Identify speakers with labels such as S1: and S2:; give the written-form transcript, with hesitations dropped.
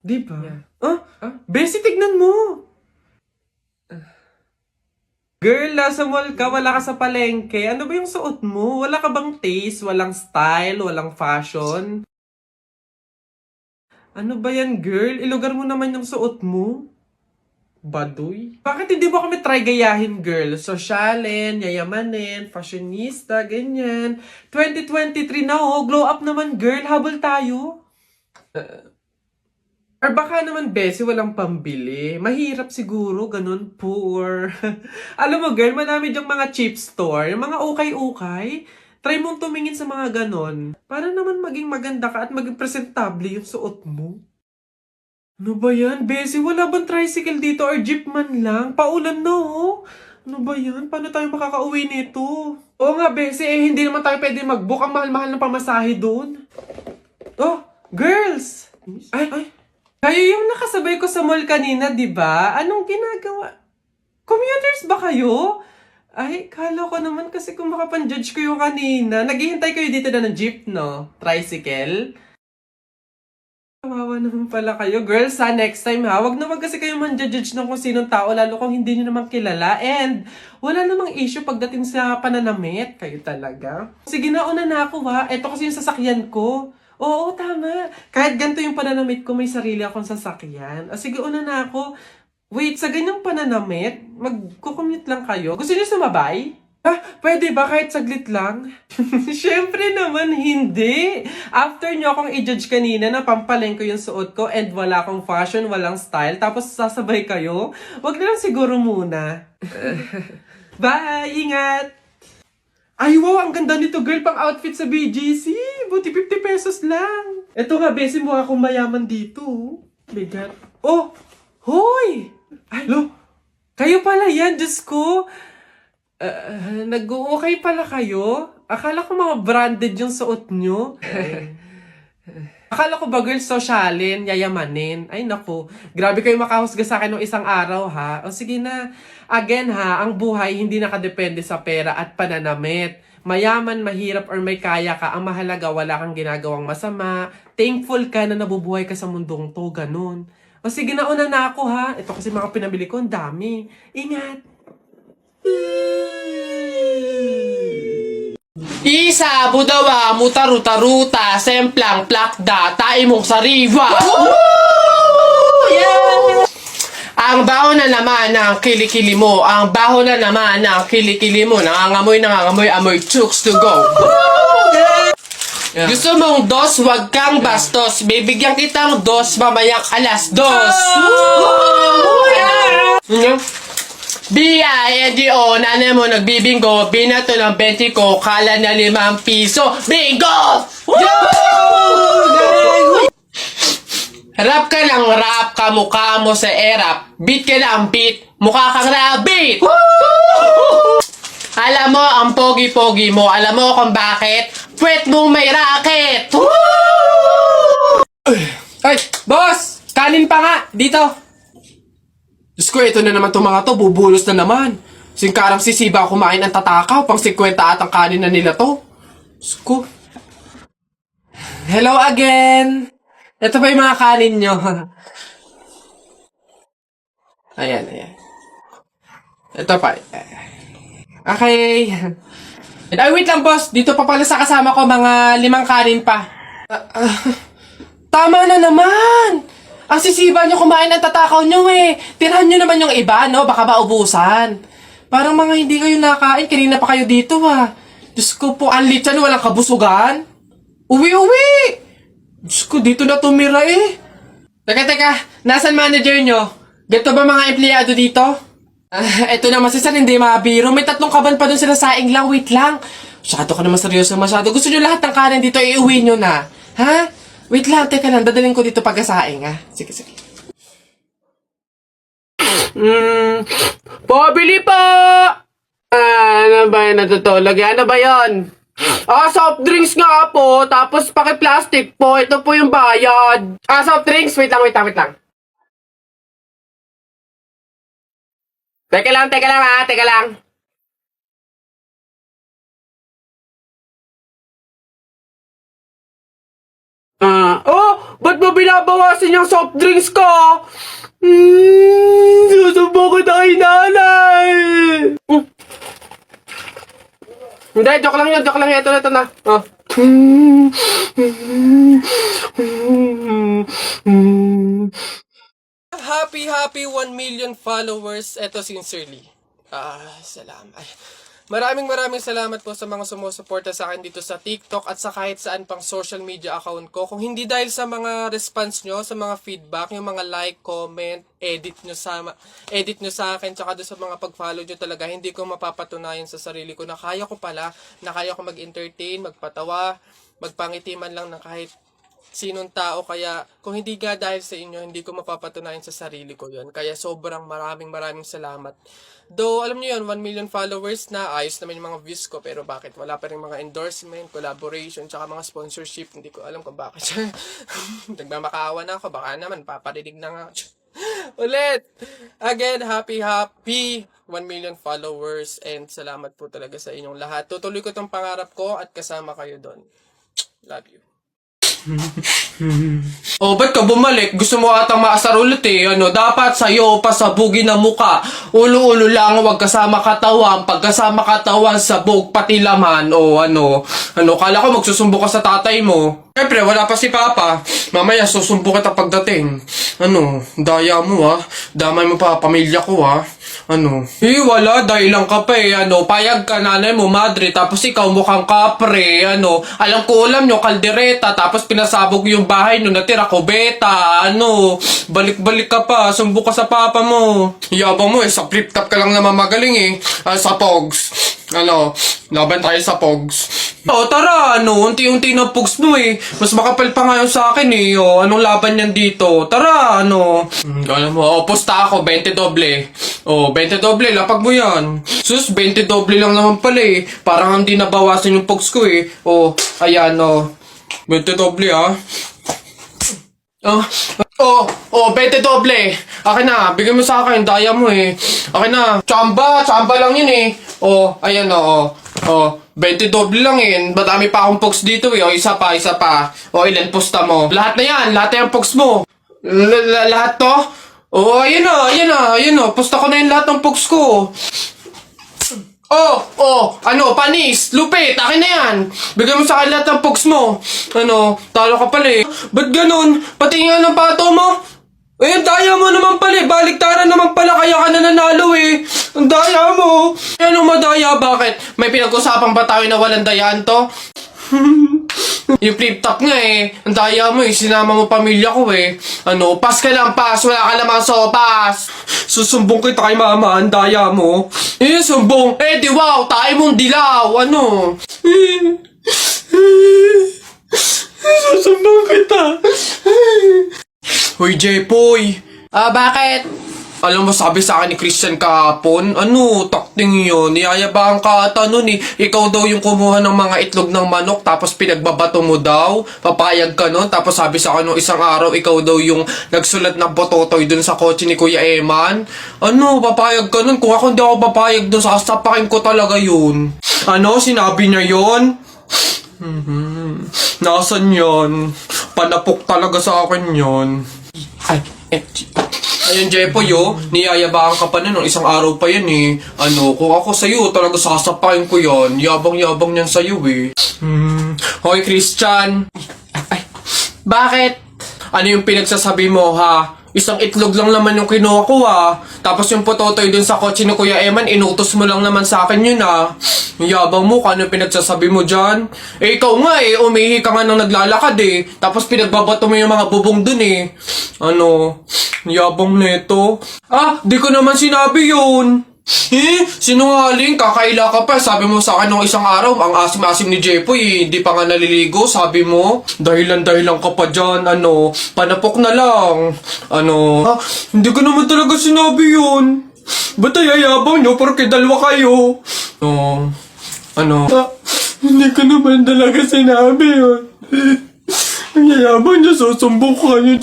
S1: Di ba?
S2: Yeah.
S1: Bessie, tignan mo! Girl, nasa mall ka, wala ka sa palengke. Ano ba yung suot mo? Wala ka bang taste? Walang style? Walang fashion? Ano ba yan, girl? Ilugar mo naman yung suot mo. Baduy? Bakit hindi mo kami try gayahin, girl? Sosyalin, yayamanin, fashionista, ganyan. 2023 na oh, glow up naman, girl. Habol tayo. Or baka naman, Bessie, walang pambili. Mahirap siguro, ganun, poor. Alam mo, girl, madami diyang mga cheap store, yung mga ukay-ukay. Try mong tumingin sa mga ganon. Para naman maging maganda ka at maging presentable yung suot mo. Ano ba yan, Bessie? Wala bang tricycle dito or jeep man lang? Paulan na, oh. Ano ba yan? Paano tayo makakauwi nito? Oo nga, Bessie, hindi naman tayo pwede mag-book. Ang mahal-mahal ng pamasahe doon. Oh, girls! Ay, kayo yung nakasabay ko sa mall kanina, di ba? Anong ginagawa? Commuters ba kayo? Ay, kala ko naman kasi kung makapan-judge kayo kanina. Naghihintay kayo dito na ng jeep, no? Tricycle? Kawawa naman pala kayo. Girls, ha, next time ha, wag na wag kasi kayo man-judge ng kung sinong tao, lalo kung hindi nyo naman kilala. And wala namang issue pagdating sa pananamit. Kayo talaga. Sige na, una na ako ha. Ito kasi yung sasakyan ko. Oo, tama. Kahit ganito yung pananamit ko, may sarili akong sasakyan. O sige, una na ako. Wait, sa ganyang pananamit, magkukommute lang kayo? Gusto niyo sumabay? Pwede ba kahit saglit lang? Siyempre naman hindi. After nyo akong i-judge kanina na pampaleng ko yung suot ko and wala akong fashion, walang style, tapos sasabay kayo, wag na lang siguro muna. Bye! Ingat! Ay, wow! Ang ganda nito, girl, pang outfit sa BGC. Buti 50 pesos lang. Eto nga, besi, mukha akong mayaman dito. Bigat. Oh! Hoy! Ay, lo! Kayo pala yan, Diyos ko. Nag-okay pala kayo? Akala ko mga branded yung suot nyo. Akala ko ba, girl, sosyalin, yayamanin. Ay, naku. Grabe kayo makahusga sa akin ng isang araw, ha? O sige na. Again, ha, ang buhay hindi nakadepende sa pera at pananamit. Mayaman, mahirap, or may kaya ka, ang mahalaga, wala kang ginagawang masama. Thankful ka na nabubuhay ka sa mundong to, ganun. O sige na, una na ako, ha? Ito kasi mga pinabili ko, ang dami. Ingat!
S2: Isa, budawa, mutaru-taruta, semplang, plakda, taimong sariwa. Yeah! Ang baho na naman ng kilikili mo. Ang baho na naman ng kilikili mo. Nangangamoy, amoy chooks to go. Yeah. Gusto mong dos, wag kang bastos. Bibigyan kitang dos, mamayang alas dos. Yeah. B-I-N-G-O, nanay mo nagbibingo, binato ng 20 ko, kala na 5 piso, bingo! Rap ka ng rap, kamukha mo sa erap, beat ka ng beat, mukha kang rabbit! Alam mo ang pogi-pogi mo, alam mo kung bakit, puwet mong may racket! Ay, boss! Kanin pa nga, dito! Diyos ko, ito na naman itong mga to, bubulos na naman. Singkarang sisiba kumain ang tatakaw, pang 50 at ang kanin na nila to. Diyos ko. Hello again! Ito pa yung mga kanin nyo. Ayan. Ito pa. Okay. Ay, wait lang boss. Dito pa pala sa kasama ko, mga 5 kanin pa. Tama na naman! Ang sisiba nyo kumain ang tatakaw nyo eh. Tirahan nyo naman yung iba, no? Baka maubusan. Parang mga hindi kayo nakain. Kanina pa kayo dito, ha? Diyos ko po, ang litsan, walang kabusugan. Uwi! Diyos ko, dito na tumira eh. Teka. Nasaan manager nyo? Ganito ba mga empleyado dito? Eto naman si Sir, hindi mabiro. May 3 kaban pa dun sila saing lang. Wait lang. Masyado ka naman seryoso masyado. Gusto nyo lahat ng kanin dito, iuwi nyo na. Ha? Wait lang, teka lang. Dadaling ko dito pagkasaing, ha? Sige. Pabili pa! Ano ba yun natutulog? Ano ba yun? Soft drinks nga po. Tapos paki-plastic po. Ito po yung bayad. Soft drinks. Wait lang. Teka lang ha. Teka lang. Ba't mo binabawasan yung soft drinks ko? Susubo kita kay nanay. Hindi, joke lang yun. Ito na. Happy 1 million followers. Ito sincerely. Salamat. Maraming salamat po sa mga sumusuporta sa akin dito sa TikTok at sa kahit saan pang social media account ko. Kung hindi dahil sa mga response nyo, sa mga feedback, yung mga like, comment, edit nyo sa akin, tsaka doon sa mga pag-follow nyo talaga, hindi ko mapapatunayan sa sarili ko na kaya ko mag-entertain, magpatawa, magpangiti man lang ng kahit sinong tao. Kaya kung hindi nga dahil sa inyo, hindi ko mapapatunayan sa sarili ko yun. Kaya sobrang maraming salamat. Though, alam niyo yun, 1 million followers na, ayos naman yung mga views ko, pero bakit wala pa rin mga endorsement, collaboration, tsaka mga sponsorship, hindi ko alam kung bakit. Nagmamakaawa na ako, baka naman, paparinig na nga. Ulit! Again, happy 1 million followers, and salamat po talaga sa inyong lahat. Tutuloy ko tong pangarap ko at kasama kayo doon. Love you. Ba't ka bumalik? Gusto mo atang maasar ulit eh. Dapat sa'yo pasabugin na muka. Ulo-ulo lang, wag kasama katawan. Pagkasama katawan, sabog, pati laman. Kala ko magsusumbo ka sa tatay mo. Siyempre, wala pa si Papa. Mamaya, susumbo kita pagdating. Daya mo Damay mo pa, pamilya ko wala, dahil lang ka pa payag ka, nanay mo, madre, tapos ikaw mukhang kapre, alam ko nyo, kaldereta, tapos pinasabog yung bahay nyo, natira kubeta, balik-balik ka pa, sumbo ka sa papa mo. Yabang mo sa flip-top ka lang na mamagaling sa Pogs. Laban tayo sa Pogs. Tara, unti-unti na Pogs mo mas makapal pa ngayon sa akin anong laban yan dito? Tara, alam mo, pusta ako, 20 doble. 20 doble, lapag mo yan. Sus, 20 doble lang naman pala parang hindi nabawasan yung Pogs ko ayan 20 doble 20 doble. Akin na, bigyan mo sa akin, daya mo Akin na, tsamba lang yun ayan 20 doble lang madami pa akong Pogs dito isa pa. Ilan pusta mo? Lahat na yan, lahat na yung Pogs mo. Lahat to? Ayan na, pusta ko na yung lahat ng Pogs ko. Panis, lupit, akin na yan. Bigyan mo sa akin lahat ng Pogs mo. Talo ka pala Ba't ganun? Pati nga ng pato mo? Daya mo naman pala baliktaran naman pala, kaya ka na nanalo Ang daya mo. Anong madaya, bakit? May pinag-usapan ba tayo na walang dayaan to? Yung flip-top nga ang daya mo sinama mo pamilya ko pas ka lang, pas, wala ka lamang sopas. Susumbong kita kay mama, ang daya mo. Sumbong, di wow, tayo mong dilaw, Susumbong kita. Hoy, Jepoy. Bakit? Alam mo, sabi sa akin ni Christian kahapon, takting yun, niyayabang ka ata nun Ikaw daw yung kumuha ng mga itlog ng manok, tapos pinagbabato mo daw, papayag ka nun, tapos sabi sa akin nung isang araw, ikaw daw yung nagsulat ng bototoy dun sa kotse ni Kuya Eman. Papayag ka nun? Kung ako hindi ako papayag dun, sasapakin ko talaga yun. Sinabi niya yun? Nasaan yun? Panapok talaga sa akin yun. Ayun, Jepoy, niyayabang ka pa nun, isang araw pa yan kung ako sa'yo, talaga sasapain ko yan. Yabang-yabang yan sa'yo Hoy, Christian. Bakit? Ano yung pinagsasabi mo, Isang itlog lang naman yung kinuha ko Tapos yung pototoy dun sa kotse ni Kuya Eman, inutos mo lang naman sa akin yun Yabang mo, ano yung pinagsasabi mo dyan? Ikaw nga umihi ka nga nang naglalakad Tapos pinagbabato mo yung mga bubong dun Yabang neto. Di ko naman sinabi yun. Sinungaling, kakaila ka pa. Sabi mo sa akin nung isang araw, ang asim-asim ni Jepoy, hindi pa nga naliligo, sabi mo. Dahilan ka pa dyan, panapok na lang. Hindi ko naman talaga sinabi yun. Ba't ayayabang nyo, porque dalawa kayo? Hindi ko naman talaga sinabi yun. Ang yayabang nyo, susumbong kayo.